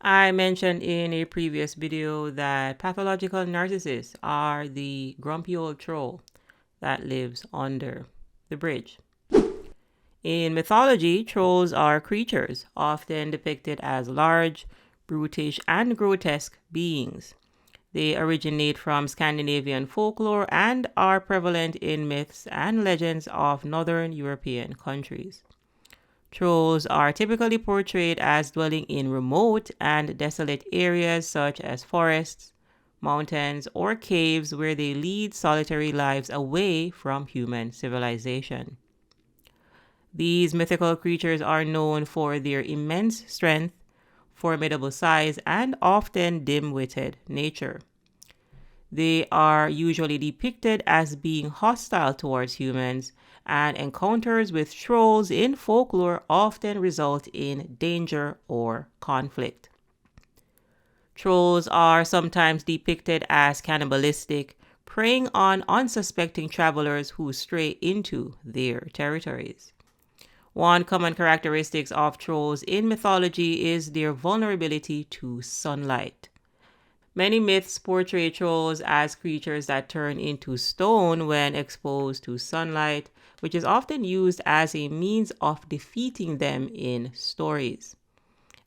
I mentioned in a previous video that pathological narcissists are the grumpy old troll that lives under the bridge. In mythology, trolls are creatures often depicted as large, brutish, and grotesque beings. They originate from Scandinavian folklore and are prevalent in myths and legends of northern European countries. Trolls are typically portrayed as dwelling in remote and desolate areas such as forests, mountains, or caves where they lead solitary lives away from human civilization. These mythical creatures are known for their immense strength, formidable size, and often dim-witted nature. They are usually depicted as being hostile towards humans, and encounters with trolls in folklore often result in danger or conflict. Trolls are sometimes depicted as cannibalistic, preying on unsuspecting travelers who stray into their territories. One common characteristic of trolls in mythology is their vulnerability to sunlight. Many myths portray trolls as creatures that turn into stone when exposed to sunlight, which is often used as a means of defeating them in stories.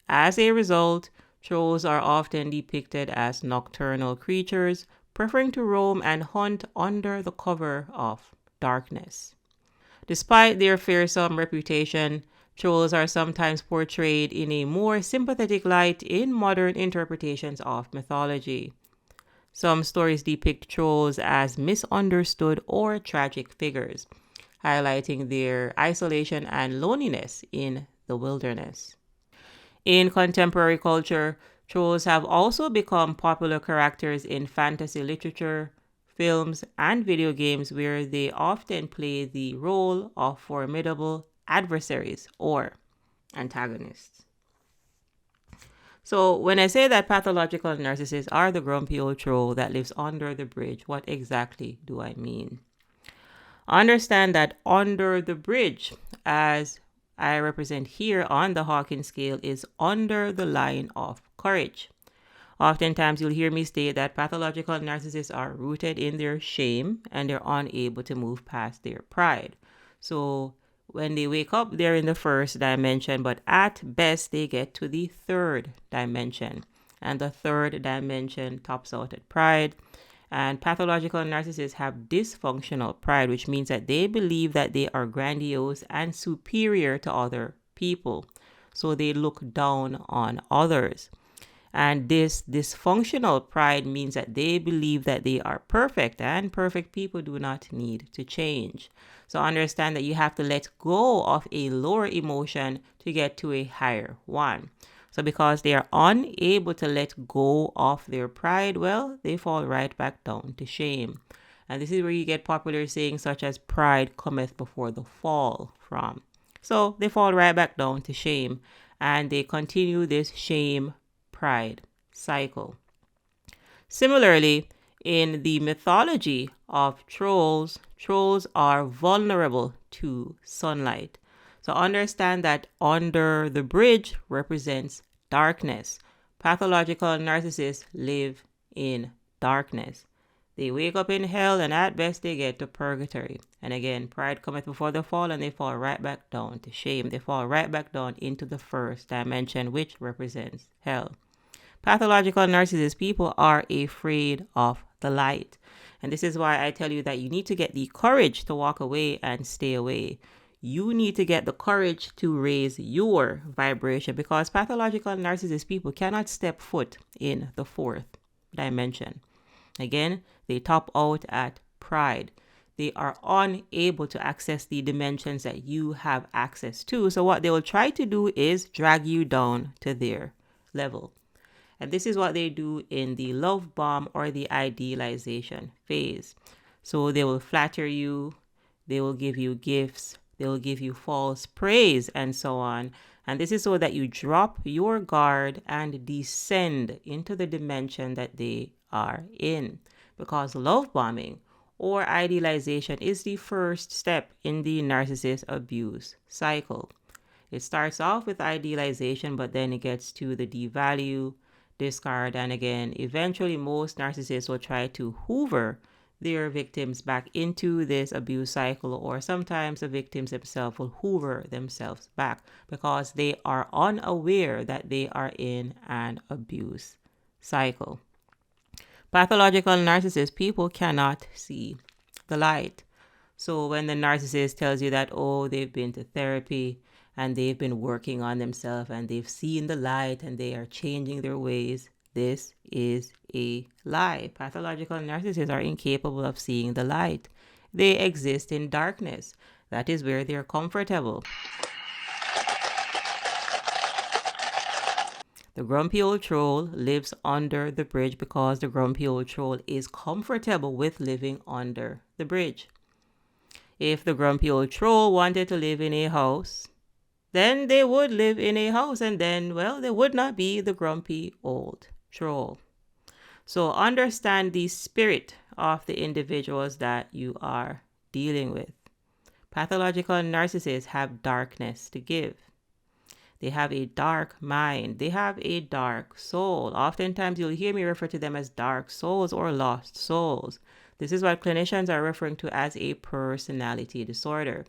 As a result, trolls are often depicted as nocturnal creatures, preferring to roam and hunt under the cover of darkness. Despite their fearsome reputation, trolls are sometimes portrayed in a more sympathetic light in modern interpretations of mythology. Some stories depict trolls as misunderstood or tragic figures, highlighting their isolation and loneliness in the wilderness. In contemporary culture, trolls have also become popular characters in fantasy literature, films, and video games where they often play the role of formidable adversaries or antagonists. So, when I say that pathological narcissists are the grumpy old troll that lives under the bridge, what exactly do I mean? Understand that under the bridge, as I represent here on the Hawkins scale, is under the line of courage. Oftentimes, you'll hear me state that pathological narcissists are rooted in their shame and they're unable to move past their pride. So, when they wake up, they're in the first dimension, but at best, they get to the third dimension. And the third dimension tops out at pride. And pathological narcissists have dysfunctional pride, which means that they believe that they are grandiose and superior to other people. So they look down on others. And this dysfunctional pride means that they believe that they are perfect, and perfect people do not need to change. So understand that you have to let go of a lower emotion to get to a higher one. So because they are unable to let go of their pride, well, they fall right back down to shame. And this is where you get popular sayings such as pride cometh before the fall from. So they fall right back down to shame, and they continue this shame pride cycle. Similarly, in the mythology of trolls, trolls are vulnerable to sunlight. So understand that under the bridge represents darkness. Pathological narcissists live in darkness. They wake up in hell, and at best they get to purgatory. And again, pride cometh before the fall, and they fall right back down to shame. They fall right back down into the first dimension, which represents hell. Pathological narcissist people are afraid of the light. And this is why I tell you that you need to get the courage to walk away and stay away. You need to get the courage to raise your vibration, because pathological narcissist people cannot step foot in the fourth dimension. Again, they top out at pride. They are unable to access the dimensions that you have access to. So what they will try to do is drag you down to their level. And this is what they do in the love bomb or the idealization phase. So they will flatter you, they will give you gifts, they will give you false praise, and so on. And this is so that you drop your guard and descend into the dimension that they are in. Because love bombing or idealization is the first step in the narcissist abuse cycle. It starts off with idealization, but then it gets to the devalue, discard, and again, eventually most narcissists will try to hoover their victims back into this abuse cycle, or sometimes the victims themselves will hoover themselves back because they are unaware that they are in an abuse cycle. Pathological narcissists, people cannot see the light. So when the narcissist tells you that, oh, they've been to therapy and they've been working on themselves and they've seen the light and they are changing their ways, this is a lie. Pathological narcissists are incapable of seeing the light. They exist in darkness. That is where they're comfortable. The grumpy old troll lives under the bridge because the grumpy old troll is comfortable with living under the bridge. If the grumpy old troll wanted to live in a house, then they would live in a house, and then, well, they would not be the grumpy old troll. So understand the spirit of the individuals that you are dealing with. Pathological narcissists have darkness to give. They have a dark mind. They have a dark soul. Oftentimes you'll hear me refer to them as dark souls or lost souls. This is what clinicians are referring to as a personality disorder.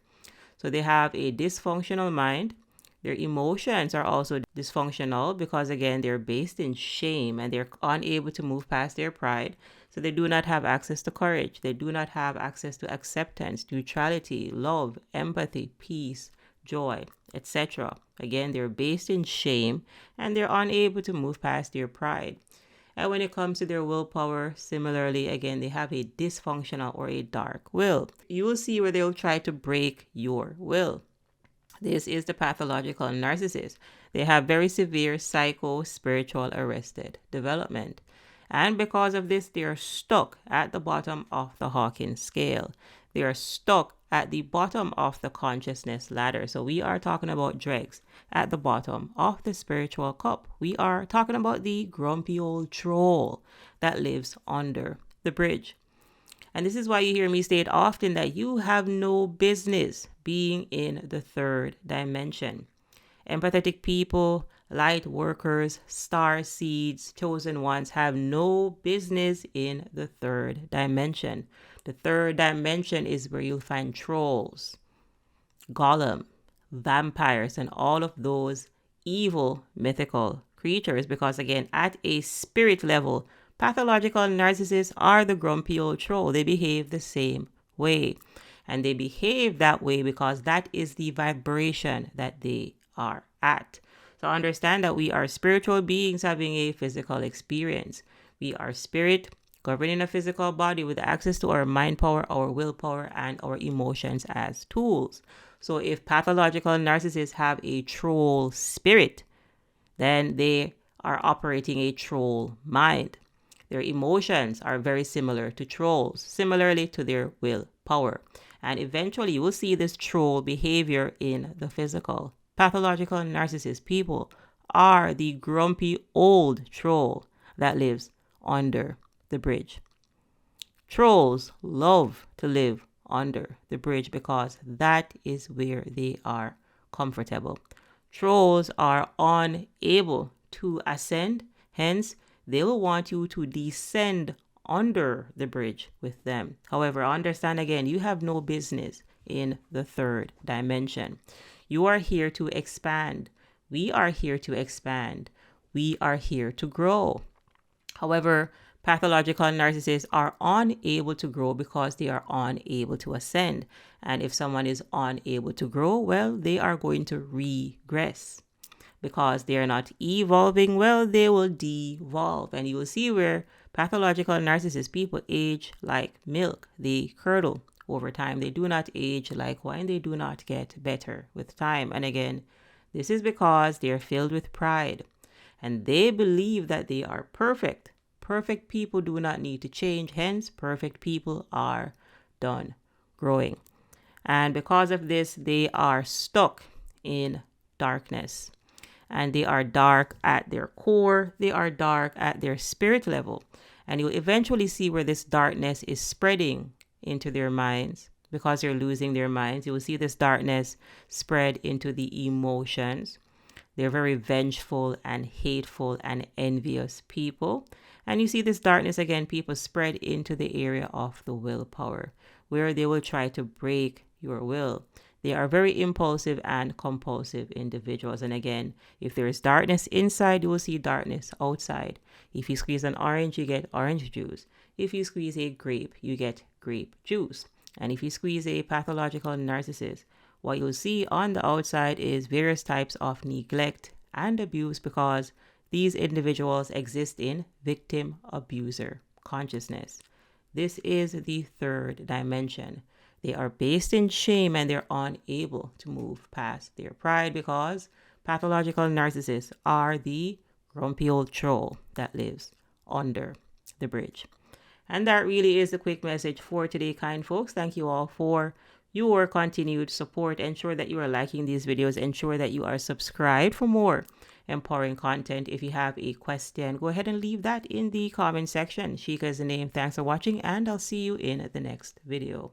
So they have a dysfunctional mind. Their emotions are also dysfunctional because, again, they're based in shame and they're unable to move past their pride. So they do not have access to courage. They do not have access to acceptance, neutrality, love, empathy, peace, joy, etc. Again, they're based in shame and they're unable to move past their pride. And when it comes to their willpower, similarly, again, they have a dysfunctional or a dark will. You will see where they'll try to break your will. This is the pathological narcissist. They have very severe psycho-spiritual arrested development. And because of this, they are stuck at the bottom of the Hawkins scale. They are stuck at the bottom of the consciousness ladder. So we are talking about dregs at the bottom of the spiritual cup. We are talking about the grumpy old troll that lives under the bridge. And this is why you hear me state often that you have no business being in the third dimension. Empathetic people, light workers, star seeds, chosen ones have no business in the third dimension. The third dimension is where you'll find trolls, golem, vampires, and all of those evil mythical creatures. Because again, at a spirit level, pathological narcissists are the grumpy old troll. They behave the same way. And they behave that way because that is the vibration that they are at. So understand that we are spiritual beings having a physical experience. We are spirit governing a physical body with access to our mind power, our willpower, and our emotions as tools. So if pathological narcissists have a troll spirit, then they are operating a troll mind. Their emotions are very similar to trolls, similarly to their willpower. And eventually you will see this troll behavior in the physical. Pathological narcissist people are the grumpy old troll that lives under the bridge. Trolls love to live under the bridge because that is where they are comfortable. Trolls are unable to ascend, hence they will want you to descend under the bridge with them. However, understand again, you have no business in the third dimension. You are here to expand. We are here to expand. We are here to grow. However, pathological narcissists are unable to grow because they are unable to ascend. And if someone is unable to grow, well, they are going to regress. Because they are not evolving well, they will devolve. And you will see where pathological narcissist people age like milk. They curdle over time. They do not age like wine. They do not get better with time. And again, this is because they are filled with pride. And they believe that they are perfect. Perfect people do not need to change. Hence, perfect people are done growing. And because of this, they are stuck in darkness. And they are dark at their core. They are dark at their spirit level. And you'll eventually see where this darkness is spreading into their minds because they're losing their minds. You will see this darkness spread into the emotions. They're very vengeful and hateful and envious people. And you see this darkness again, people spread into the area of the willpower, where they will try to break your will. They are very impulsive and compulsive individuals. And again, if there is darkness inside, you will see darkness outside. If you squeeze an orange, you get orange juice. If you squeeze a grape, you get grape juice. And if you squeeze a pathological narcissist, what you'll see on the outside is various types of neglect and abuse, because these individuals exist in victim abuser consciousness. This is the third dimension. They are based in shame and they're unable to move past their pride, because pathological narcissists are the grumpy old troll that lives under the bridge. And that really is the quick message for today, kind folks. Thank you all for your continued support. Ensure that you are liking these videos. Ensure that you are subscribed for more empowering content. If you have a question, go ahead and leave that in the comment section. Shika is the name. Thanks for watching, and I'll see you in the next video.